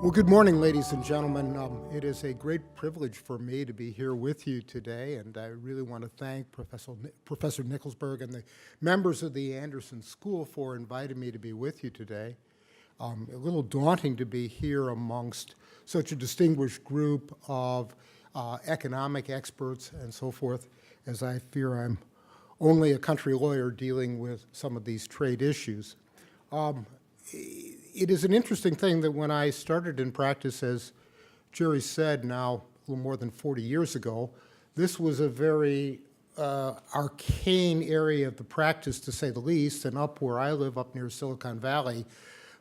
Well, good morning, ladies and gentlemen. It is a great privilege for me to be here with you today, and I really want to thank Professor Nicholsberg and the members of the Anderson School for inviting me to be with you today. A little daunting to be here amongst such a distinguished group of economic experts and so forth, as I fear I'm only a country lawyer dealing with some of these trade issues. It is an interesting thing that when I started in practice, as Jerry said now a little more than 40 years ago, this was a very arcane area of the practice, to say the least, and up where I live, up near Silicon Valley,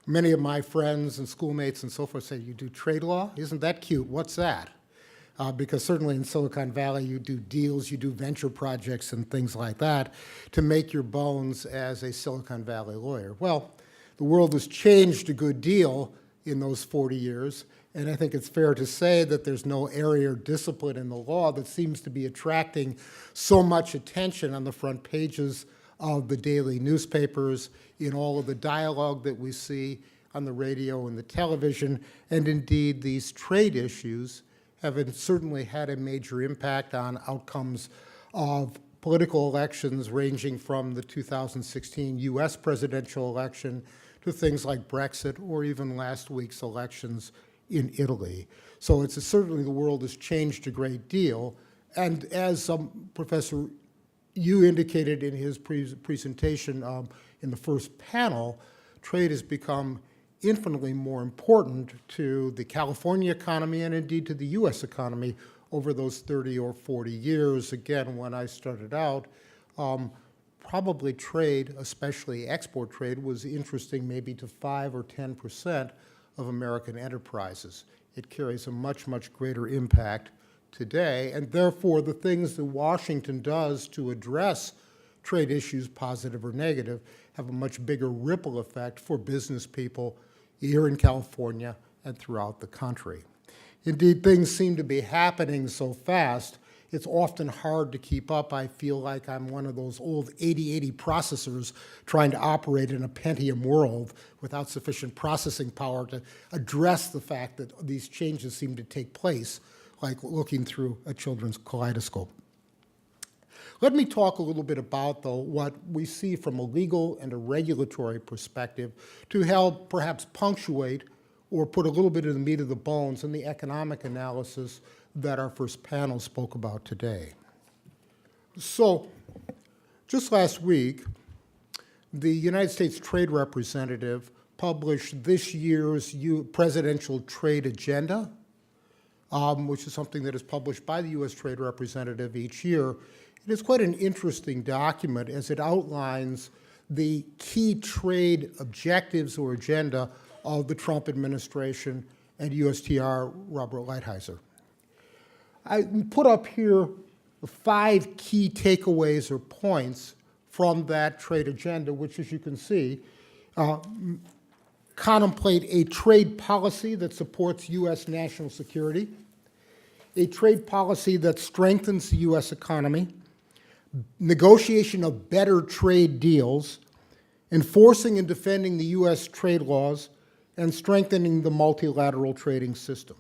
many of my friends and schoolmates and so forth say, "You do trade law? Isn't that cute? What's that?" Because certainly in Silicon Valley, you do deals, you do venture projects and things like that to make your bones as a Silicon Valley lawyer. Well, the world has changed a good deal in those 40 years, and I think it's fair to say that there's no area or discipline in the law that seems to be attracting so much attention on the front pages of the daily newspapers, in all of the dialogue that we see on the radio and the television, and indeed these trade issues have certainly had a major impact on outcomes of political elections, ranging from the 2016 US presidential election to things like Brexit, or even last week's elections in Italy. So it's certainly the world has changed a great deal. And as Professor Yu indicated in his presentation in the first panel, trade has become infinitely more important to the California economy and indeed to the US economy over those 30 or 40 years. Again, when I started out, probably trade, especially export trade, was interesting maybe to 5 or 10% of American enterprises. It carries a much, much greater impact today, and therefore the things that Washington does to address trade issues, positive or negative, have a much bigger ripple effect for business people here in California and throughout the country. Indeed, things seem to be happening so fast, it's often hard to keep up. I feel like I'm one of those old 8080 processors trying to operate in a Pentium world without sufficient processing power to address the fact that these changes seem to take place, like looking through a children's kaleidoscope. Let me talk a little bit about, though, what we see from a legal and a regulatory perspective to help perhaps punctuate or put a little bit of the meat of the bones in the economic analysis that our first panel spoke about today. So, just last week, the United States Trade Representative published this year's Presidential Trade Agenda, which is something that is published by the U.S. Trade Representative each year. It is quite an interesting document as it outlines the key trade objectives or agenda of the Trump administration and USTR Robert Lighthizer. I put up here the 5 key takeaways or points from that trade agenda, which, as you can see, contemplate a trade policy that supports U.S. national security, a trade policy that strengthens the U.S. economy, negotiation of better trade deals, enforcing and defending the U.S. trade laws, and strengthening the multilateral trading system.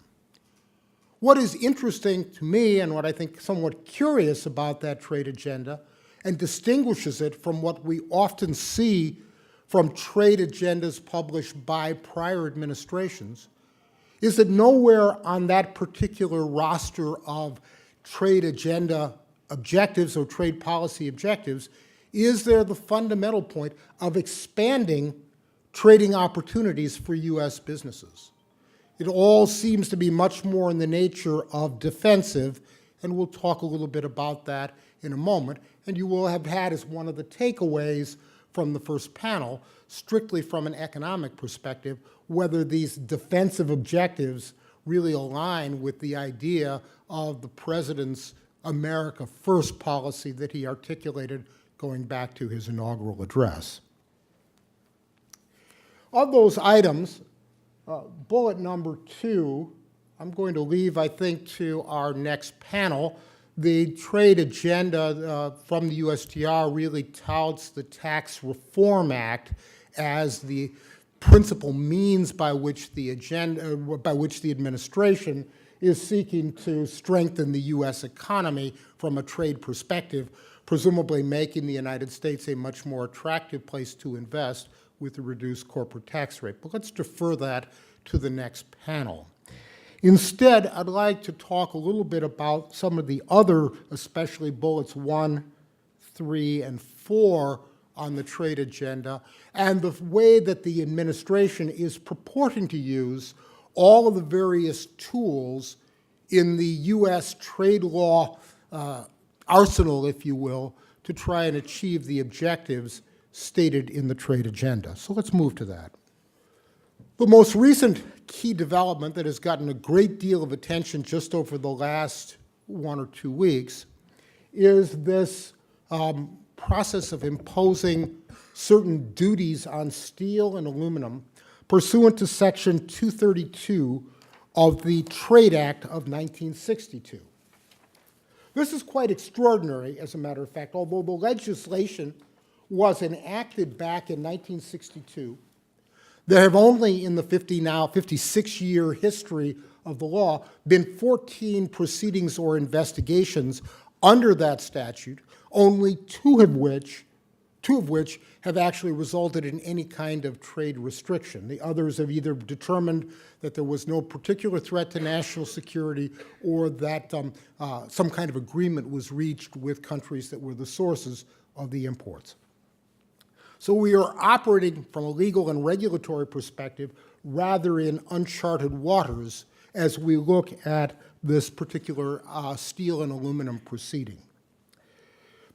What is interesting to me, and what I think somewhat curious about that trade agenda, and distinguishes it from what we often see from trade agendas published by prior administrations, is that nowhere on that particular roster of trade agenda objectives or trade policy objectives is there the fundamental point of expanding trading opportunities for U.S. businesses. It all seems to be much more in the nature of defensive, and we'll talk a little bit about that in a moment. And you will have had as one of the takeaways from the first panel, strictly from an economic perspective, whether these defensive objectives really align with the idea of the president's America First policy that he articulated going back to his inaugural address. Of those items, bullet number 2, I'm going to leave, I think, to our next panel. The trade agenda from the USTR really touts the Tax Reform Act as the principal means by which the administration is seeking to strengthen the U.S. economy from a trade perspective, presumably making the United States a much more attractive place to invest with a reduced corporate tax rate. But let's defer that to the next panel. Instead, I'd like to talk a little bit about some of the other, especially bullets 1, 3, and 4 on the trade agenda, and the way that the administration is purporting to use all of the various tools in the U.S. trade law arsenal, if you will, to try and achieve the objectives stated in the trade agenda. So let's move to that. The most recent key development that has gotten a great deal of attention just over the last 1 or 2 weeks is this process of imposing certain duties on steel and aluminum pursuant to Section 232 of the Trade Act of 1962. This is quite extraordinary, as a matter of fact. Although the legislation was enacted back in 1962, there have only, in the 56-year history of the law, been 14 proceedings or investigations under that statute, only two of which have actually resulted in any kind of trade restriction. The others have either determined that there was no particular threat to national security or that some kind of agreement was reached with countries that were the sources of the imports. So we are operating from a legal and regulatory perspective rather in uncharted waters as we look at this particular steel and aluminum proceeding.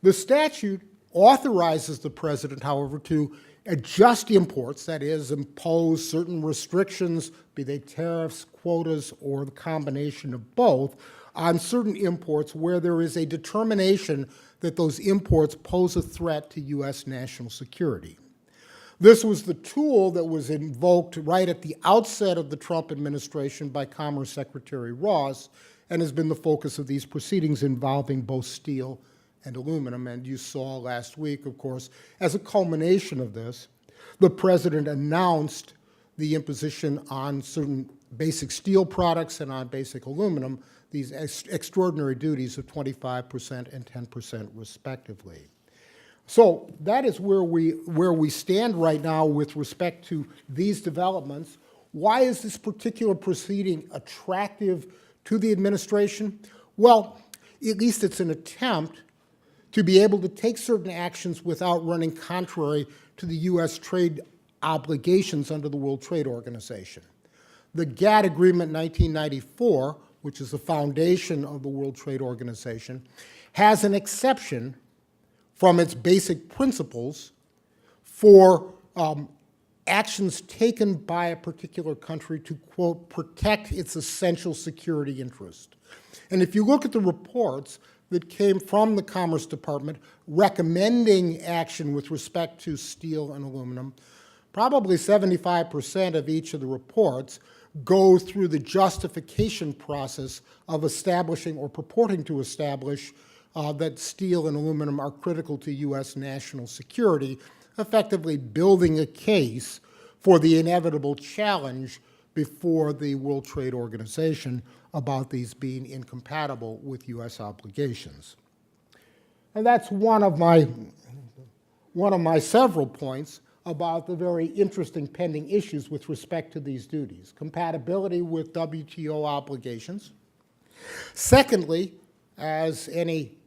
The statute authorizes the president, however, to adjust imports, that is, impose certain restrictions, be they tariffs, quotas, or the combination of both, on certain imports where there is a determination that those imports pose a threat to U.S. national security. This was the tool that was invoked right at the outset of the Trump administration by Commerce Secretary Ross and has been the focus of these proceedings involving both steel and aluminum. And you saw last week, of course, as a culmination of this, the president announced the imposition on certain basic steel products and on basic aluminum these extraordinary duties of 25% and 10% respectively. So that is where we stand right now with respect to these developments. Why is this particular proceeding attractive to the administration? Well, at least it's an attempt to be able to take certain actions without running contrary to the U.S. trade obligations under the World Trade Organization. The GATT Agreement 1994, which is the foundation of the World Trade Organization, has an exception from its basic principles for actions taken by a particular country to, quote, protect its essential security interest. And if you look at the reports that came from the Commerce Department recommending action with respect to steel and aluminum, probably 75% of each of the reports go through the justification process of establishing or purporting to establish that steel and aluminum are critical to U.S. national security, effectively building a case for the inevitable challenge before the World Trade Organization about these being incompatible with U.S. obligations. And that's one of my several points about the very interesting pending issues with respect to these duties. Compatibility with WTO obligations. Secondly, as any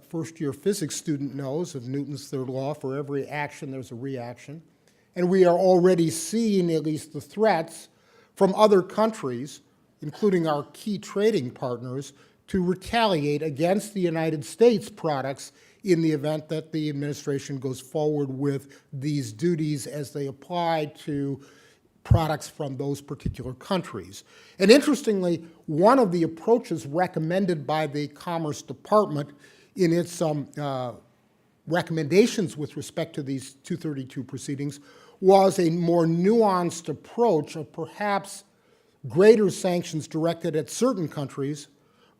first-year physics student knows of Newton's third law, for every action there's a reaction. And we are already seeing at least the threats from other countries, including our key trading partners, to retaliate against the United States products in the event that the administration goes forward with these duties as they apply to products from those particular countries. And interestingly, one of the approaches recommended by the Commerce Department in its recommendations with respect to these 232 proceedings was a more nuanced approach of perhaps greater sanctions directed at certain countries,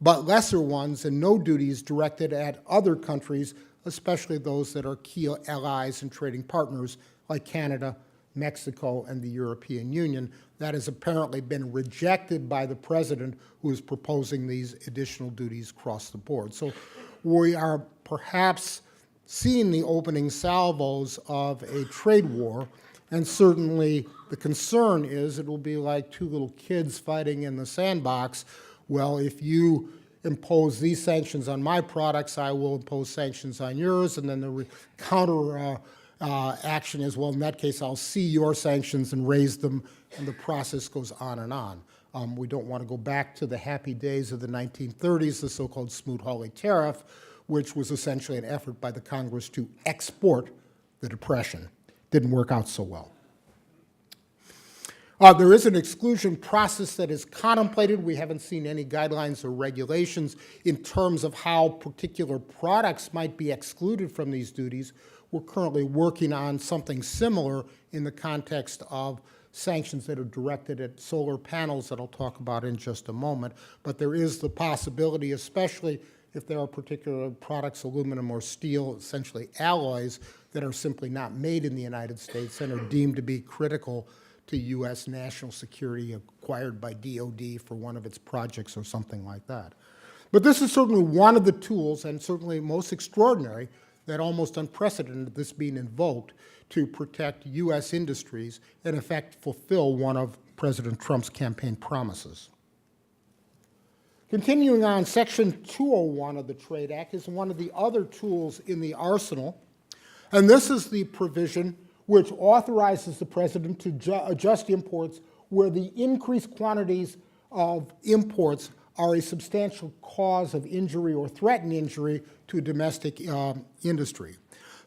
but lesser ones and no duties directed at other countries, especially those that are key allies and trading partners like Canada, Mexico, and the European Union. That has apparently been rejected by the president, who is proposing these additional duties across the board. So we are perhaps seeing the opening salvos of a trade war, and certainly the concern is it will be like two little kids fighting in the sandbox. Well, if you impose these sanctions on my products, I will impose sanctions on yours, and then the counter action is, well, in that case, I'll see your sanctions and raise them, and the process goes on and on. We don't want to go back to the happy days of the 1930s, the so-called Smoot-Hawley tariff, which was essentially an effort by the Congress to export the Depression. Didn't work out so well. There is an exclusion process that is contemplated. We haven't seen any guidelines or regulations in terms of how particular products might be excluded from these duties. We're currently working on something similar in the context of sanctions that are directed at solar panels that I'll talk about in just a moment. But there is the possibility, especially if there are particular products, aluminum or steel, essentially alloys, that are simply not made in the United States and are deemed to be critical to U.S. national security, acquired by DOD for one of its projects or something like that. But this is certainly one of the tools, and certainly most extraordinary, that almost unprecedented, this being invoked to protect U.S. industries and, in effect, fulfill one of President Trump's campaign promises. Continuing on, Section 201 of the Trade Act is one of the other tools in the arsenal, and this is the provision which authorizes the president to adjust imports where the increased quantities of imports are a substantial cause of injury or threaten injury to a domestic industry.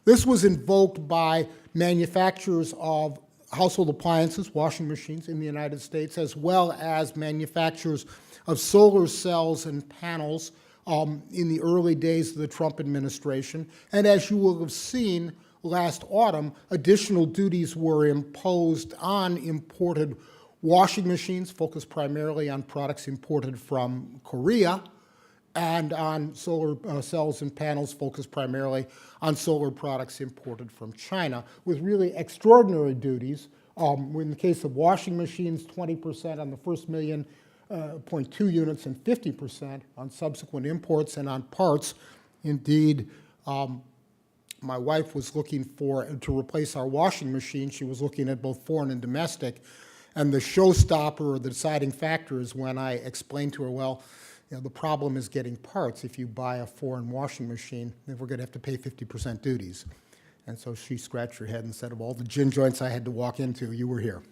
This was invoked by manufacturers of household appliances, washing machines in the United States, as well as manufacturers of solar cells and panels in the early days of the Trump administration. And as you will have seen last autumn, additional duties were imposed on imported washing machines, focused primarily on products imported from Korea, and on solar cells and panels, focused primarily on solar products imported from China, with really extraordinary duties. In the case of washing machines, 20% on the first 1.2 units and 50% on subsequent imports, and on parts. Indeed, my wife was looking to replace our washing machine. She was looking at both foreign and domestic. And the showstopper or the deciding factor is when I explained to her, well, the problem is getting parts. If you buy a foreign washing machine, then we're going to have to pay 50% duties. And so she scratched her head and said, of all the gin joints I had to walk into, you were here.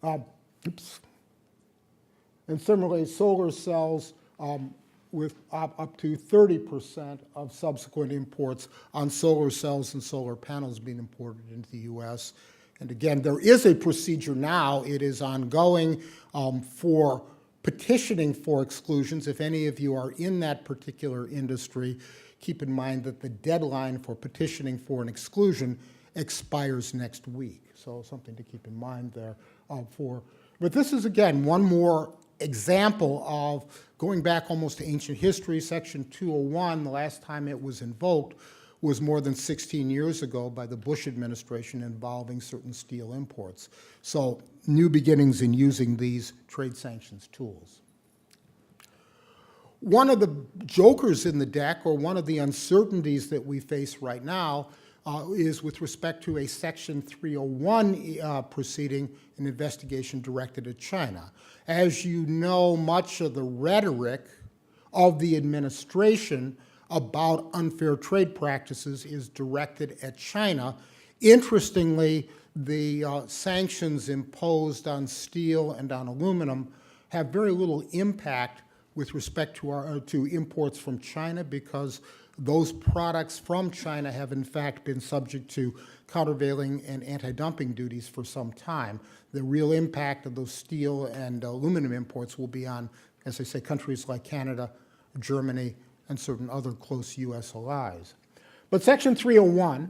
Oops. And similarly, solar cells, with up to 30% of subsequent imports on solar cells and solar panels being imported into the U.S. And again, there is a procedure now. It is ongoing for petitioning for exclusions. If any of you are in that particular industry, keep in mind that the deadline for petitioning for an exclusion expires next week. So something to keep in mind there. But this is, again, one more example of going back almost to ancient history. Section 201, the last time it was invoked, was more than 16 years ago by the Bush administration, involving certain steel imports. So new beginnings in using these trade sanctions tools. One of the jokers in the deck, or one of the uncertainties that we face right now, is with respect to a Section 301 proceeding, an investigation directed at China. As you know, much of the rhetoric of the administration about unfair trade practices is directed at China. Interestingly, the sanctions imposed on steel and on aluminum have very little impact with respect to imports from China, because those products from China have in fact been subject to countervailing and anti-dumping duties for some time. The real impact of those steel and aluminum imports will be on, as I say, countries like Canada, Germany, and certain other close U.S. allies. But Section 301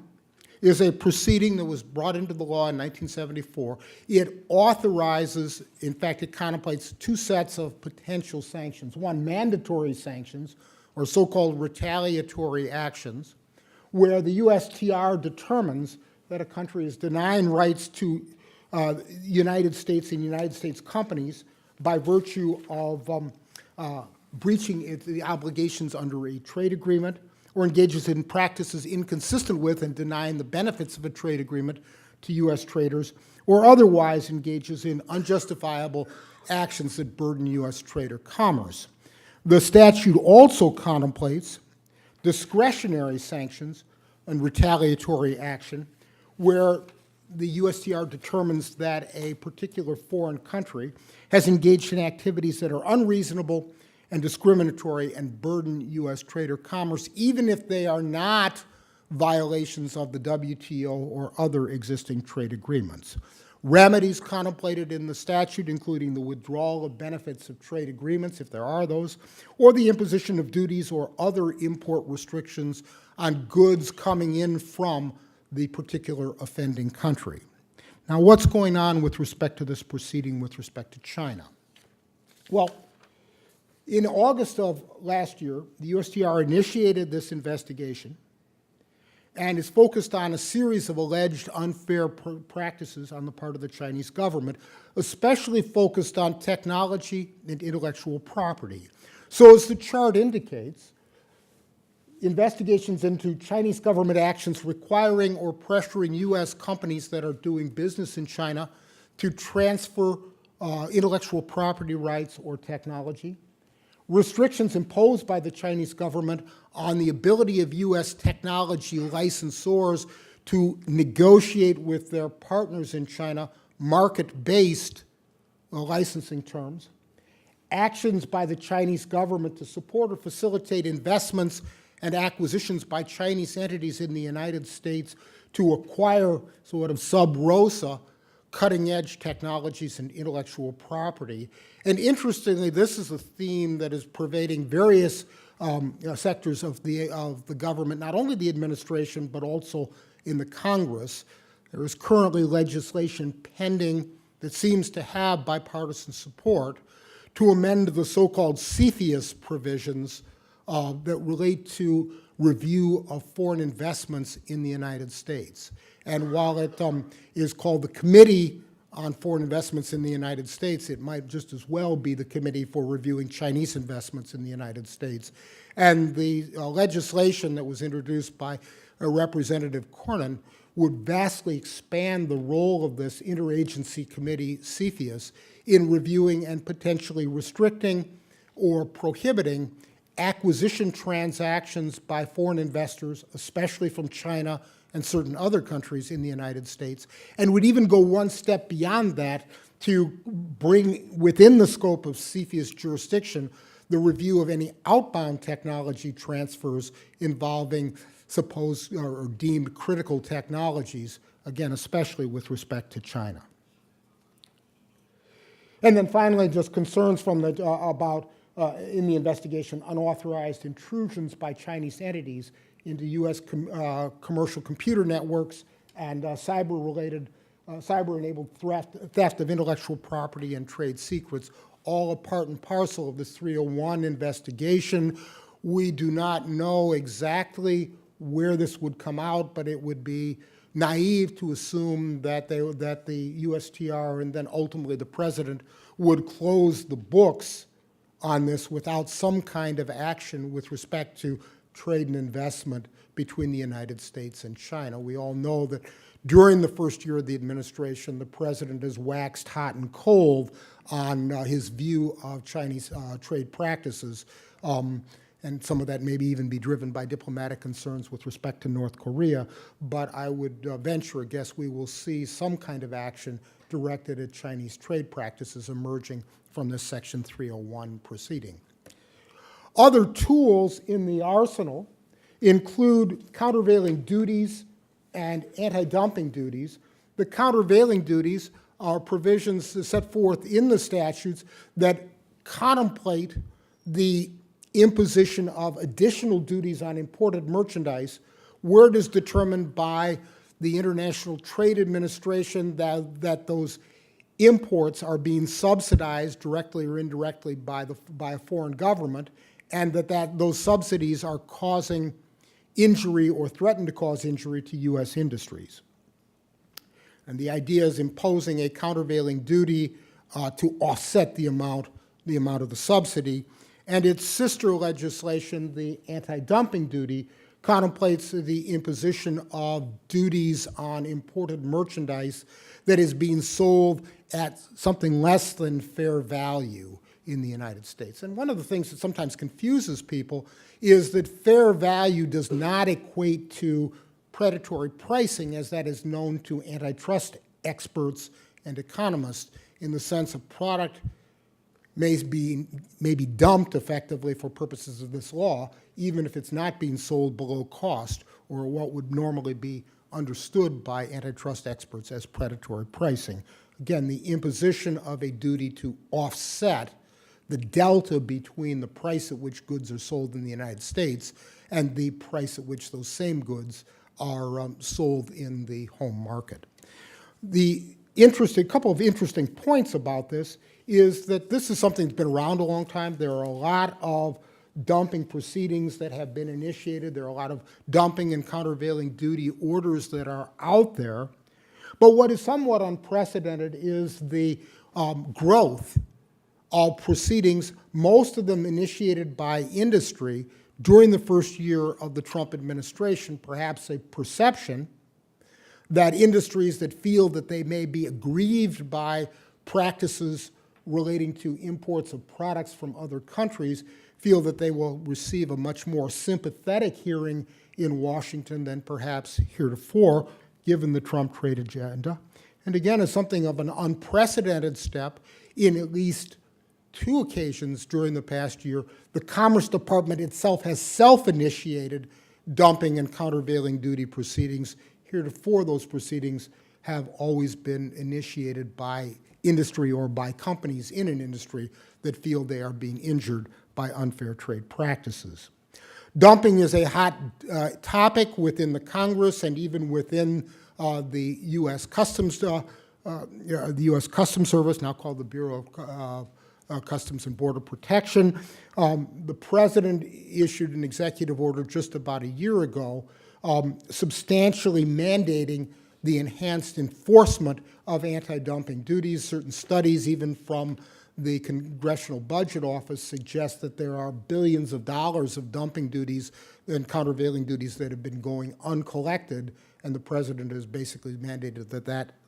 is a proceeding that was brought into the law in 1974. It authorizes, in fact, it contemplates two sets of potential sanctions. One, mandatory sanctions, or so-called retaliatory actions, where the USTR determines that a country is denying rights to United States and United States companies by virtue of breaching the obligations under a trade agreement, or engages in practices inconsistent with and denying the benefits of a trade agreement to U.S. traders, or otherwise engages in unjustifiable actions that burden U.S. trade or commerce. The statute also contemplates discretionary sanctions and retaliatory action where the USTR determines that a particular foreign country has engaged in activities that are unreasonable and discriminatory and burden U.S. trade or commerce, even if they are not violations of the WTO or other existing trade agreements. Remedies contemplated in the statute, including the withdrawal of benefits of trade agreements, if there are those, or the imposition of duties or other import restrictions on goods coming in from the particular offending country. Now, what's going on with respect to this proceeding with respect to China? Well, in August of last year, the USTR initiated this investigation and is focused on a series of alleged unfair practices on the part of the Chinese government, especially focused on technology and intellectual property. So as the chart indicates, investigations into Chinese government actions requiring or pressuring U.S. companies that are doing business in China to transfer intellectual property rights or technology, restrictions imposed by the Chinese government on the ability of U.S. technology licensors to negotiate with their partners in China market-based licensing terms, actions by the Chinese government to support or facilitate investments and acquisitions by Chinese entities in the United States to acquire sort of sub rosa cutting-edge technologies and intellectual property. And interestingly, this is a theme that is pervading various sectors of the government, not only the administration, but also in the Congress. There is currently legislation pending that seems to have bipartisan support to amend the so-called CFIUS provisions that relate to review of foreign investments in the United States. And while it is called the Committee on Foreign Investments in the United States, it might just as well be the Committee for Reviewing Chinese Investments in the United States. And the legislation that was introduced by Representative Cornyn would vastly expand the role of this interagency committee, CFIUS, in reviewing and potentially restricting or prohibiting acquisition transactions by foreign investors, especially from China and certain other countries in the United States, and would even go one step beyond that to bring within the scope of CFIUS jurisdiction the review of any outbound technology transfers involving supposed or deemed critical technologies, again, especially with respect to China. And then finally, just concerns from the, in the investigation, unauthorized intrusions by Chinese entities into U.S. commercial computer networks and cyber-enabled theft of intellectual property and trade secrets, all a part and parcel of this 301 investigation. We do not know exactly where this would come out, but it would be naive to assume that the USTR and then ultimately the president would close the books on this without some kind of action with respect to trade and investment between the United States and China. We all know that during the first year of the administration, the president has waxed hot and cold on his view of Chinese trade practices, and some of that maybe even be driven by diplomatic concerns with respect to North Korea, but I would venture a guess we will see some kind of action directed at Chinese trade practices emerging from this Section 301 proceeding. Other tools in the arsenal include countervailing duties and anti-dumping duties. The countervailing duties are provisions set forth in the statutes that contemplate the imposition of additional duties on imported merchandise where it is determined by the International Trade Administration that those imports are being subsidized directly or indirectly by a foreign government, and that those subsidies are causing injury or threaten to cause injury to U.S. industries. And the idea is imposing a countervailing duty to offset the amount of the subsidy. And its sister legislation, the anti-dumping duty, contemplates the imposition of duties on imported merchandise that is being sold at something less than fair value in the United States. And one of the things that sometimes confuses people is that fair value does not equate to predatory pricing, as that is known to antitrust experts and economists, in the sense a product may be dumped effectively for purposes of this law, even if it's not being sold below cost, or what would normally be understood by antitrust experts as predatory pricing. Again, the imposition of a duty to offset the delta between the price at which goods are sold in the United States and the price at which those same goods are sold in the home market. A couple of interesting points about this is that this is something that's been around a long time. There are a lot of dumping proceedings that have been initiated. There are a lot of dumping and countervailing duty orders that are out there. But what is somewhat unprecedented is the growth of proceedings, most of them initiated by industry during the first year of the Trump administration, perhaps a perception that industries that feel that they may be aggrieved by practices relating to imports of products from other countries feel that they will receive a much more sympathetic hearing in Washington than perhaps heretofore, given the Trump trade agenda. And again, as something of an unprecedented step, in at least 2 occasions during the past year, the Commerce Department itself has self-initiated dumping and countervailing duty proceedings. Heretofore, those proceedings have always been initiated by industry or by companies in an industry that feel they are being injured by unfair trade practices. Dumping is a hot topic within the Congress and even within the U.S. Customs, the U.S. Customs Service, now called the Bureau of Customs and Border Protection. The president issued an executive order just about a year ago substantially mandating the enhanced enforcement of anti-dumping duties. Certain studies, even from the Congressional Budget Office, suggest that there are billions of dollars of dumping duties and countervailing duties that have been going uncollected, and the president has basically mandated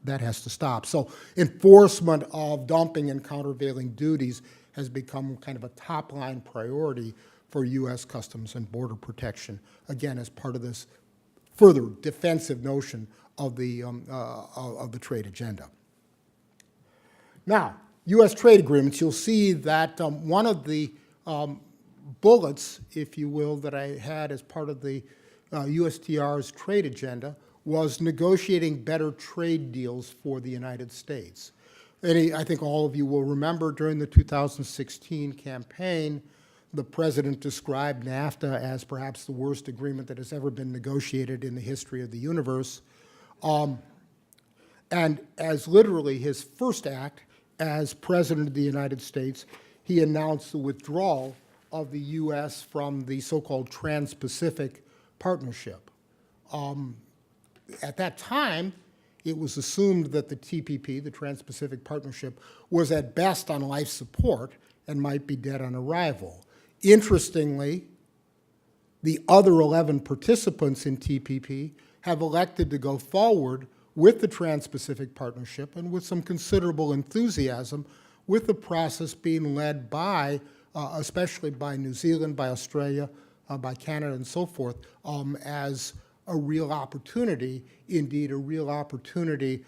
that has to stop. So enforcement of dumping and countervailing duties has become kind of a top-line priority for U.S. Customs and Border Protection, again, as part of this further defensive notion of the trade agenda. Now, U.S. trade agreements, you'll see that one of the bullets, if you will, that I had as part of the USTR's trade agenda was negotiating better trade deals for the United States. And I think all of you will remember during the 2016 campaign, the president described NAFTA as perhaps the worst agreement that has ever been negotiated in the history of the universe. And as literally his first act as president of the United States, he announced the withdrawal of the U.S. from the so-called Trans-Pacific Partnership. At that time, it was assumed that the TPP, the Trans-Pacific Partnership, was at best on life support and might be dead on arrival. Interestingly, the other 11 participants in TPP have elected to go forward with the Trans-Pacific Partnership and with some considerable enthusiasm, with the process being led by, especially by New Zealand, by Australia, by Canada, and so forth, as a real opportunity, indeed a real opportunity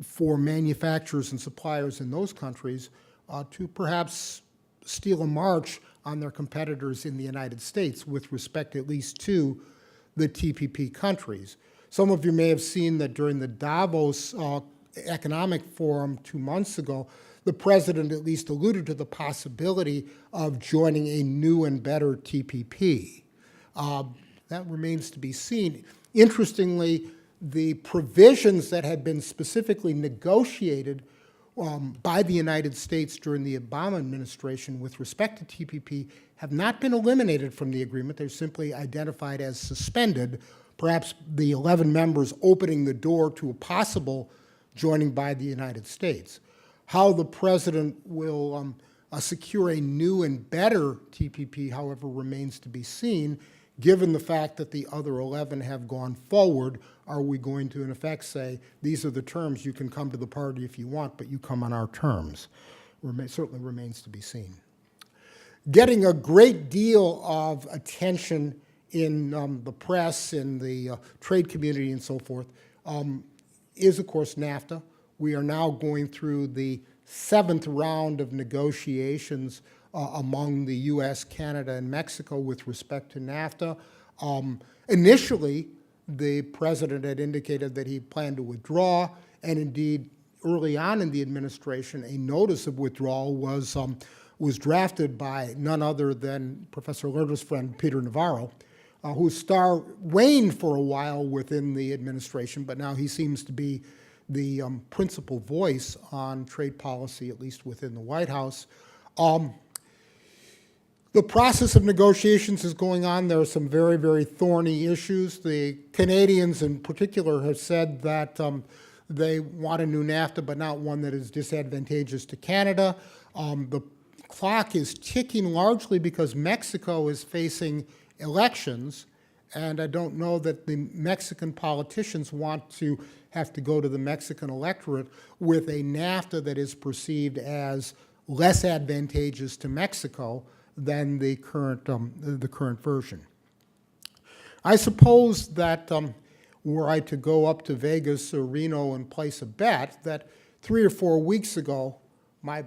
for manufacturers and suppliers in those countries to perhaps steal a march on their competitors in the United States with respect at least to the TPP countries. Some of you may have seen that during the Davos Economic Forum 2 months ago, the president at least alluded to the possibility of joining a new and better TPP. That remains to be seen. Interestingly, the provisions that had been specifically negotiated by the United States during the Obama administration with respect to TPP have not been eliminated from the agreement. They're simply identified as suspended, perhaps the 11 members opening the door to a possible joining by the United States. How the president will secure a new and better TPP, however, remains to be seen. Given the fact that the other 11 have gone forward, are we going to, in effect, say, these are the terms, you can come to the party if you want, but you come on our terms? Certainly remains to be seen. Getting a great deal of attention in the press, in the trade community and so forth, is, of course, NAFTA. We are now going through the 7th round of negotiations among the U.S., Canada, and Mexico with respect to NAFTA. Initially, the president had indicated that he planned to withdraw, and indeed, early on in the administration, a notice of withdrawal was drafted by none other than Professor Lerner's friend, Peter Navarro, whose star waned for a while within the administration, but now he seems to be the principal voice on trade policy, at least within the White House. The process of negotiations is going on. There are some very, very thorny issues. The Canadians in particular have said that they want a new NAFTA, but not one that is disadvantageous to Canada. The clock is ticking largely because Mexico is facing elections, and I don't know that the Mexican politicians want to have to go to the Mexican electorate with a NAFTA that is perceived as less advantageous to Mexico than the current version. I suppose that were I to go up to Vegas or Reno and place a bet, that 3 or 4 weeks ago, my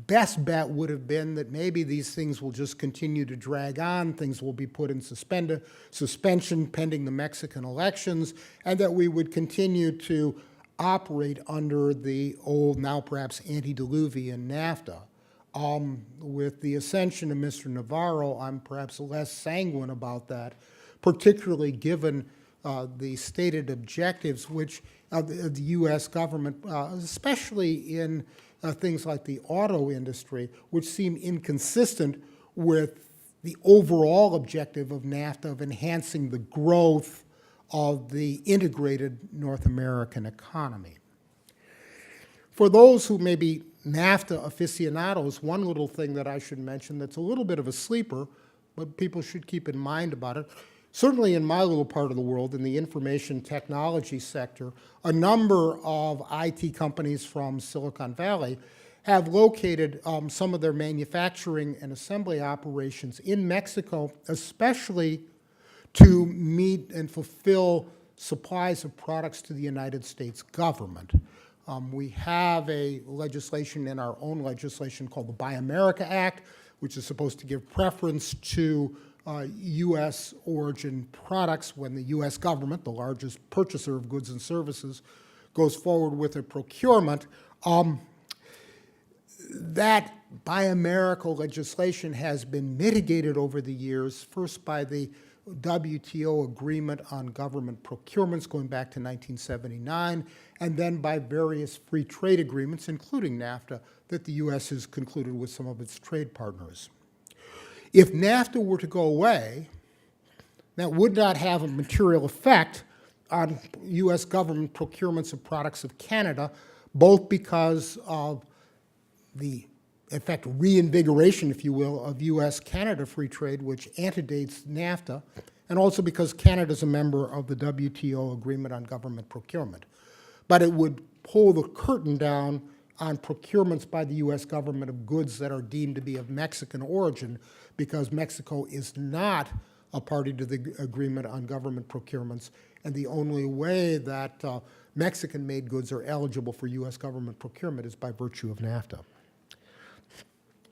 best bet would have been that maybe these things will just continue to drag on, things will be put in suspension pending the Mexican elections, and that we would continue to operate under the old, now perhaps antediluvian NAFTA. With the ascension of Mr. Navarro, I'm perhaps less sanguine about that, particularly given the stated objectives which the U.S. government, especially in things like the auto industry, which seem inconsistent with the overall objective of NAFTA of enhancing the growth of the integrated North American economy. For those who may be NAFTA aficionados, one little thing that I should mention that's a little bit of a sleeper, but people should keep in mind about it. Certainly in my little part of the world, in the information technology sector, a number of IT companies from Silicon Valley have located some of their manufacturing and assembly operations in Mexico, especially to meet and fulfill supplies of products to the United States government. We have a legislation in our own legislation called the Buy America Act, which is supposed to give preference to U.S. origin products when the U.S. government, the largest purchaser of goods and services, goes forward with a procurement. That Buy America legislation has been mitigated over the years, first by the WTO agreement on government procurements going back to 1979, and then by various free trade agreements, including NAFTA, that the U.S. has concluded with some of its trade partners. If NAFTA were to go away, that would not have a material effect on U.S. government procurements of products of Canada, both because of the, in fact, reinvigoration, if you will, of U.S.-Canada free trade, which antedates NAFTA, and also because Canada is a member of the WTO agreement on government procurement. But it would pull the curtain down on procurements by the U.S. government of goods that are deemed to be of Mexican origin, because Mexico is not a party to the agreement on government procurements, and the only way that Mexican-made goods are eligible for U.S. government procurement is by virtue of NAFTA.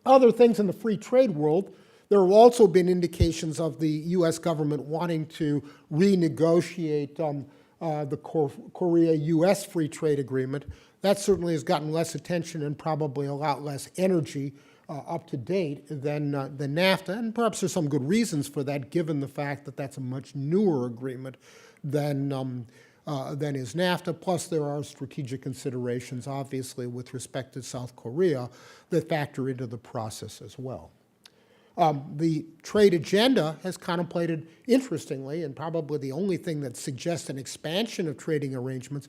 Other things in the free trade world, there have also been indications of the U.S. government wanting to renegotiate the Korea-U.S. free trade agreement. That certainly has gotten less attention and probably a lot less energy up to date than NAFTA, and perhaps there's some good reasons for that, given the fact that that's a much newer agreement than is NAFTA. Plus, there are strategic considerations, obviously, with respect to South Korea that factor into the process as well. The trade agenda has contemplated, interestingly, and probably the only thing that suggests an expansion of trading arrangements,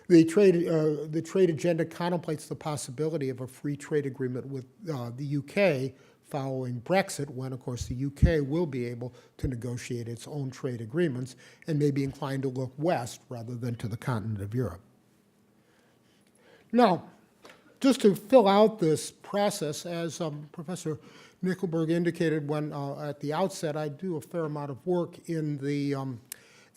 the trade agenda contemplates the possibility of a free trade agreement with the UK following Brexit, when, of course, the UK will be able to negotiate its own trade agreements and may be inclined to look west rather than to the continent of Europe. Now, just to fill out this process, as Professor Nickelberg indicated when at the outset, I do a fair amount of work in the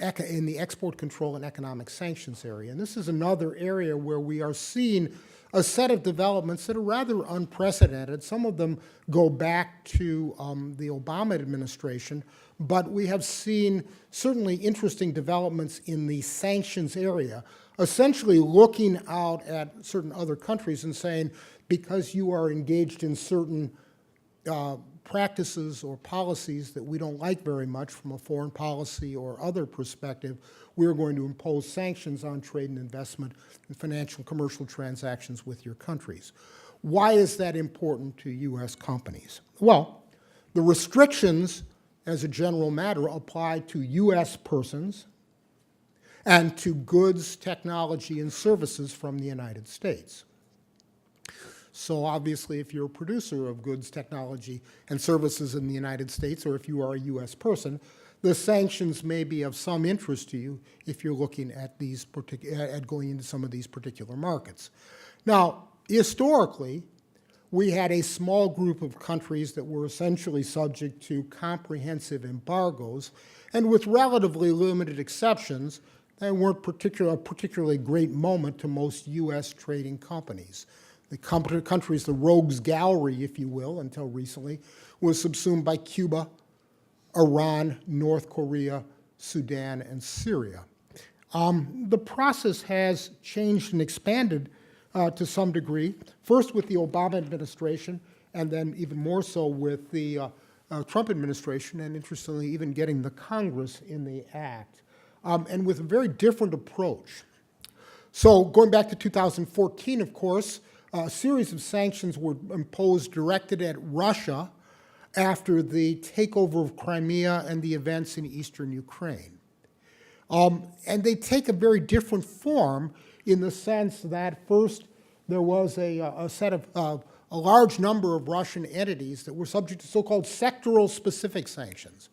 export control and economic sanctions area. And this is another area where we are seeing a set of developments that are rather unprecedented. Some of them go back to the Obama administration, but we have seen certainly interesting developments in the sanctions area, essentially looking out at certain other countries and saying, because you are engaged in certain practices or policies that we don't like very much from a foreign policy or other perspective, we're going to impose sanctions on trade and investment and financial and commercial transactions with your countries. Why is that important to U.S. companies? Well, the restrictions, as a general matter, apply to U.S. persons and to goods, technology, and services from the United States. So obviously, if you're a producer of goods, technology, and services in the United States, or if you are a U.S. person, the sanctions may be of some interest to you if you're looking at going into some of these particular markets. Now, historically, we had a small group of countries that were essentially subject to comprehensive embargoes, and with relatively limited exceptions, they weren't a particularly great moment to most U.S. trading companies. The countries, the rogues gallery, if you will, until recently, was subsumed by Cuba, Iran, North Korea, Sudan, and Syria. The process has changed and expanded to some degree, first with the Obama administration, and then even more so with the Trump administration, and interestingly, even getting the Congress in the act, and with a very different approach. So going back to 2014, of course, a series of sanctions were imposed directed at Russia after the takeover of Crimea and the events in eastern Ukraine. And they take a very different form in the sense that first there was a set of a large number of Russian entities that were subject to so-called sectoral specific sanctions.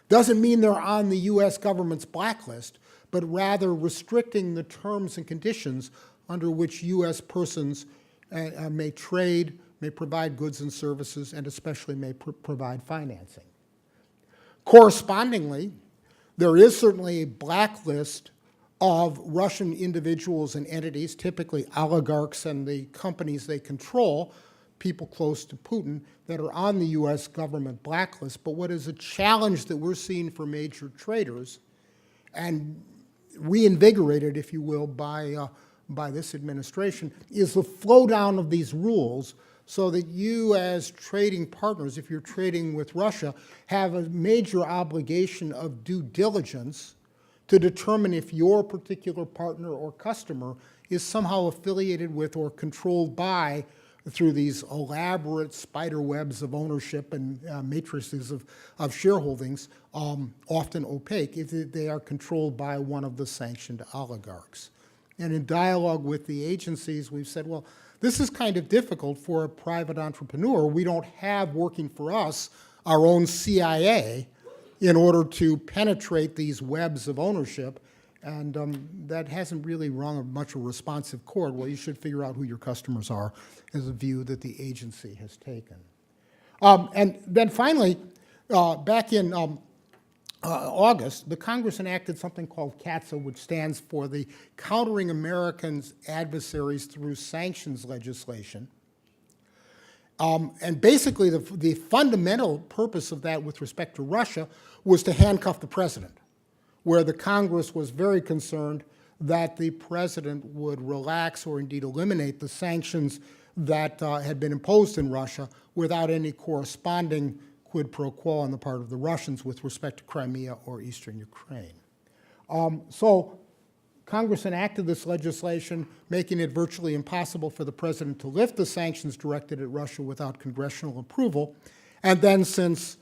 Doesn't mean they're on the U.S. government's blacklist, but rather restricting the terms and conditions under which U.S. persons may trade, may provide goods and services, and especially may provide financing. Correspondingly, there is certainly a blacklist of Russian individuals and entities, typically oligarchs and the companies they control, people close to Putin, that are on the U.S. government blacklist. But what is a challenge that we're seeing for major traders, and reinvigorated, if you will, by this administration, is the flow down of these rules so that you as trading partners, if you're trading with Russia, have a major obligation of due diligence to determine if your particular partner or customer is somehow affiliated with or controlled by, through these elaborate spider webs of ownership and matrices of shareholdings, often opaque, if they are controlled by one of the sanctioned oligarchs. And in dialogue with the agencies, we've said, well, this is kind of difficult for a private entrepreneur. We don't have working for us our own CIA in order to penetrate these webs of ownership, and that hasn't really rung much of a responsive chord. Well, you should figure out who your customers are, is a view that the agency has taken. And then finally, back in August, the Congress enacted something called Catsa, which stands for the Countering Americans' Adversaries Through Sanctions legislation. And basically, the fundamental purpose of that with respect to Russia was to handcuff the president, where the Congress was very concerned that the president would relax or indeed eliminate the sanctions that had been imposed in Russia without any corresponding quid pro quo on the part of the Russians with respect to Crimea or eastern Ukraine. So Congress enacted this legislation, making it virtually impossible for the president to lift the sanctions directed at Russia without congressional approval. And then since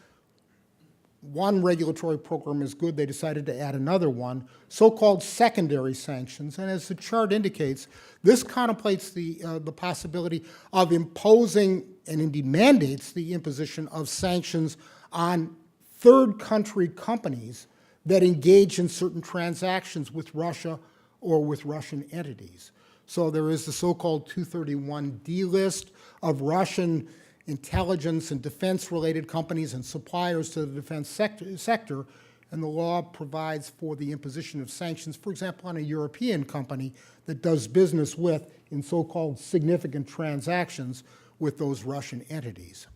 one regulatory program is good, they decided to add another one, so-called secondary sanctions. And as the chart indicates, this contemplates the possibility of imposing, and indeed mandates the imposition of sanctions on third country companies that engage in certain transactions with Russia or with Russian entities. So there is the so-called 231D list of Russian intelligence and defense-related companies and suppliers to the defense sector, and the law provides for the imposition of sanctions, for example, on a European company that does business with, in so-called significant transactions with those Russian entities.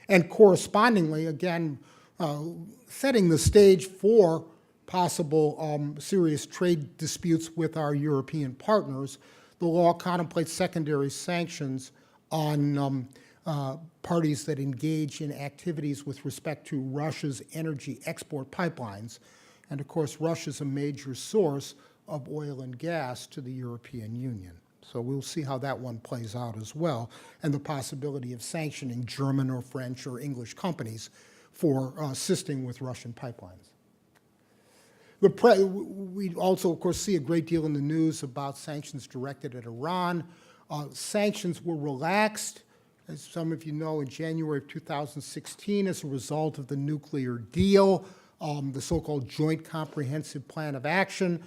And correspondingly, again, setting the stage for possible serious trade disputes with our European partners, the law contemplates secondary sanctions on parties that engage in activities with respect to Russia's energy export pipelines. And of course, Russia's a major source of oil and gas to the European Union. So we'll see how that one plays out as well, and the possibility of sanctioning German or French or English companies for assisting with Russian pipelines. We also, of course, see a great deal in the news about sanctions directed at Iran. Sanctions were relaxed, as some of you know, in January of 2016 as a result of the nuclear deal, the so-called Joint Comprehensive Plan of Action.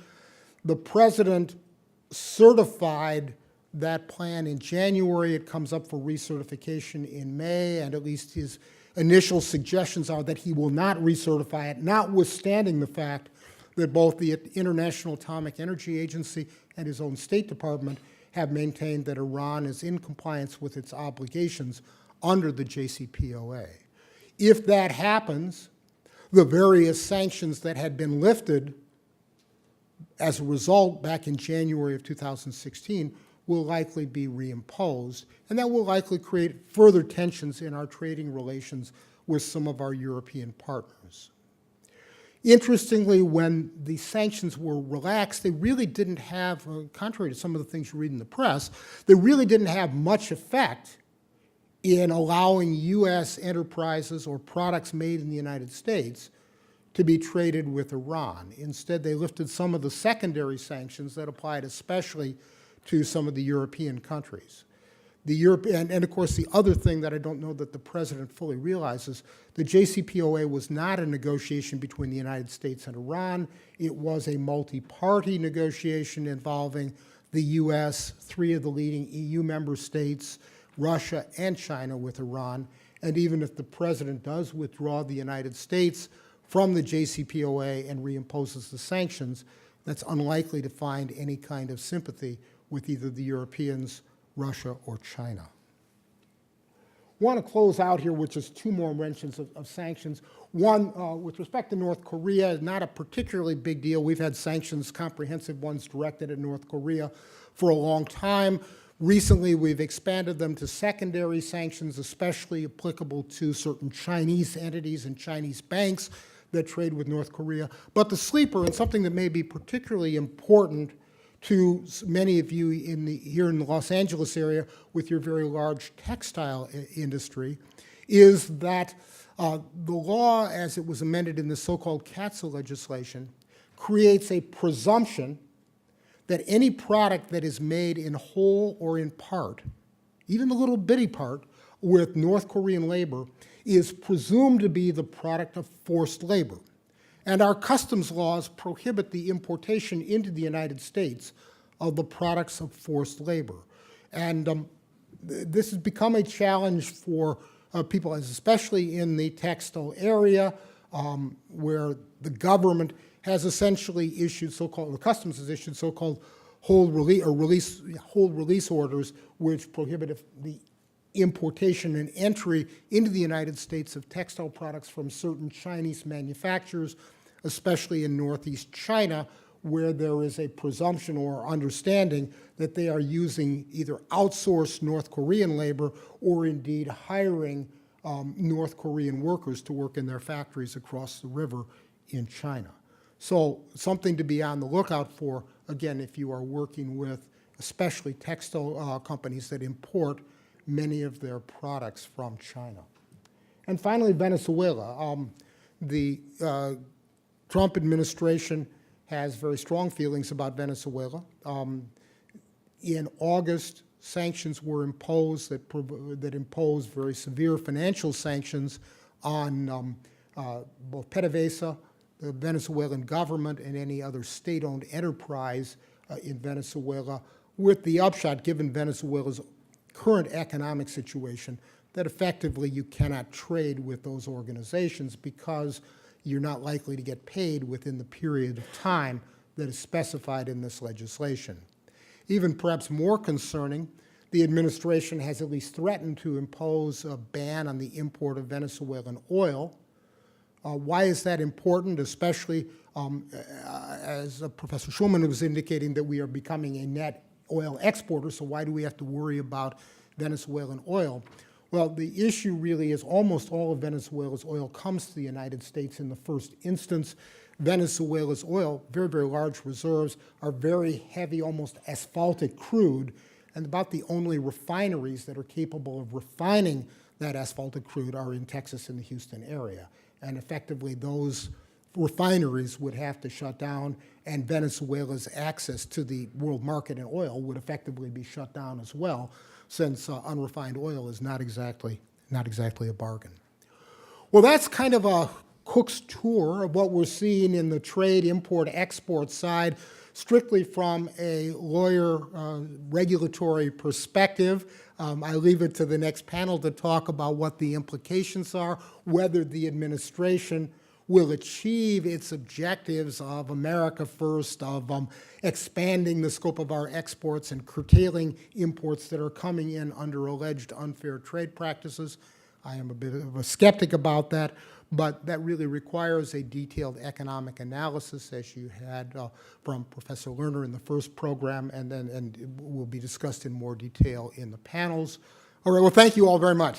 The president certified that plan in January. It comes up for recertification in May, and at least his initial suggestions are that he will not recertify it, notwithstanding the fact that both the International Atomic Energy Agency and his own State Department have maintained that Iran is in compliance with its obligations under the JCPOA. If that happens, the various sanctions that had been lifted as a result back in January of 2016 will likely be reimposed, and that will likely create further tensions in our trading relations with some of our European partners. Interestingly, when the sanctions were relaxed, they really didn't have, contrary to some of the things you read in the press, they really didn't have much effect in allowing U.S. enterprises or products made in the United States to be traded with Iran. Instead, they lifted some of the secondary sanctions that applied especially to some of the European countries. And of course, the other thing that I don't know that the president fully realizes, the JCPOA was not a negotiation between the United States and Iran. It was a multi-party negotiation involving the US, 3 of the leading EU member states, Russia, and China with Iran. And even if the president does withdraw the United States from the JCPOA and reimposes the sanctions, that's unlikely to find any kind of sympathy with either the Europeans, Russia, or China. I want to close out here with just 2 more mentions of sanctions. One, with respect to North Korea, not a particularly big deal. We've had sanctions, comprehensive ones, directed at North Korea for a long time. Recently, we've expanded them to secondary sanctions, especially applicable to certain Chinese entities and Chinese banks that trade with North Korea. But the sleeper, and something that may be particularly important to many of you here in the Los Angeles area with your very large textile industry, is that the law, as it was amended in the so-called Catsa legislation, creates a presumption that any product that is made in whole or in part, even the little bitty part, with North Korean labor, is presumed to be the product of forced labor. And our customs laws prohibit the importation into the United States of the products of forced labor. And this has become a challenge for people, especially in the textile area, where the government has essentially issued the customs has issued so-called hold release orders, which prohibit the importation and entry into the United States of textile products from certain Chinese manufacturers, especially in Northeast China, where there is a presumption or understanding that they are using either outsourced North Korean labor or indeed hiring North Korean workers to work in their factories across the river in China. So something to be on the lookout for, again, if you are working with especially textile companies that import many of their products from China. And finally, Venezuela. The Trump administration has very strong feelings about Venezuela. In August, sanctions were imposed that imposed very severe financial sanctions on both PDVSA, the Venezuelan government, and any other state-owned enterprise in Venezuela, with the upshot, given Venezuela's current economic situation, that effectively you cannot trade with those organizations because you're not likely to get paid within the period of time that is specified in this legislation. Even perhaps more concerning, the administration has at least threatened to impose a ban on the import of Venezuelan oil. Why is that important, especially as Professor Schulman was indicating that we are becoming a net oil exporter, so why do we have to worry about Venezuelan oil? Well, the issue really is almost all of Venezuela's oil comes to the United States in the first instance. Venezuela's oil, very, very large reserves, are very heavy, almost asphaltic crude, and about the only refineries that are capable of refining that asphaltic crude are in Texas and the Houston area. And effectively, those refineries would have to shut down, and Venezuela's access to the world market in oil would effectively be shut down as well, since unrefined oil is not exactly a bargain. Well, that's kind of a Cook's tour of what we're seeing in the trade, import, export side, strictly from a lawyer regulatory perspective. I leave it to the next panel to talk about what the implications are, whether the administration will achieve its objectives of America First, of expanding the scope of our exports and curtailing imports that are coming in under alleged unfair trade practices. I am a bit of a skeptic about that, but that really requires a detailed economic analysis, as you had from Professor Lerner in the first program, and it will be discussed in more detail in the panels. All right, well, thank you all very much.